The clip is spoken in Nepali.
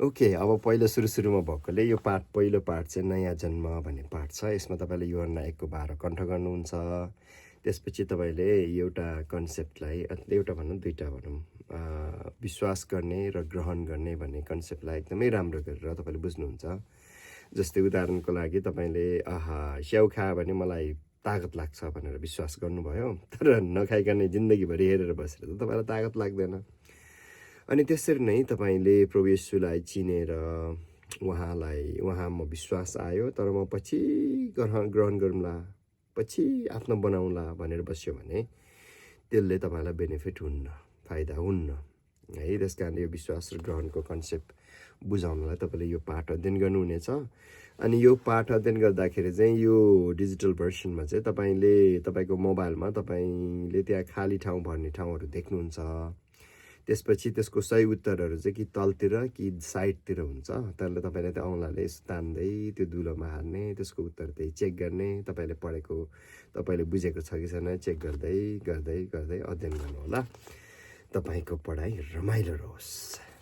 ओके, अब पहिलो सुरुमा भएकोले यो पहिलो पाठ चाहिँ नयाँ जन्म भन्ने पाठ छ। यसमा तपाईँले यूहन्ना 1:12 कण्ठ गर्नुहुन्छ। त्यसपछि तपाईँले एउटा कन्सेप्टलाई एउटा भनौँ दुईवटा भनौँ विश्वास गर्ने र ग्रहण गर्ने भन्ने कन्सेप्टलाई एकदमै राम्रो गरेर तपाईँले बुझ्नुहुन्छ। जस्तै उदाहरणको लागि तपाईँले स्याउ खायो भने मलाई तागत लाग्छ भनेर विश्वास गर्नुभयो, तर नखाइकन जिन्दगीभरि हेरेर बसेर त तपाईँलाई तागत लाग्दैन। अनि त्यसरी नै तपाईँले प्रभु येशूलाई चिनेर उहाँमा विश्वास आयो, तर म पछि ग्रहण गरौँला, पछि आफ्नो बनाउँला भनेर बस्यो भने त्यसले तपाईँलाई बेनिफिट हुन्न, फाइदा हुन्न है। त्यस कारण यो विश्वास र ग्रहणको कन्सेप्ट बुझाउनलाई तपाईँले यो पाठ अध्ययन गर्नुहुनेछ। अनि यो पाठ अध्ययन गर्दाखेरि चाहिँ यो डिजिटल भर्सनमा चाहिँ तपाईँको मोबाइलमा तपाईँले त्यहाँ खाली ठाउँ भर्ने ठाउँहरू देख्नुहुन्छ। त्यसपछि त्यसको सही उत्तरहरू चाहिँ कि तलतिर कि साइडतिर हुन्छ। त्यसले तपाईँले त्यो औँलाले यसो तान्दै त्यो दुलोमा हाल्ने, त्यसको उत्तर त्यही चेक गर्ने, तपाईँले पढेको तपाईँले बुझेको छ कि छैन चेक गर्दै गर्दै गर्दै अध्ययन गर्नुहोला। तपाईँको पढाइ रमाइलो रहोस्।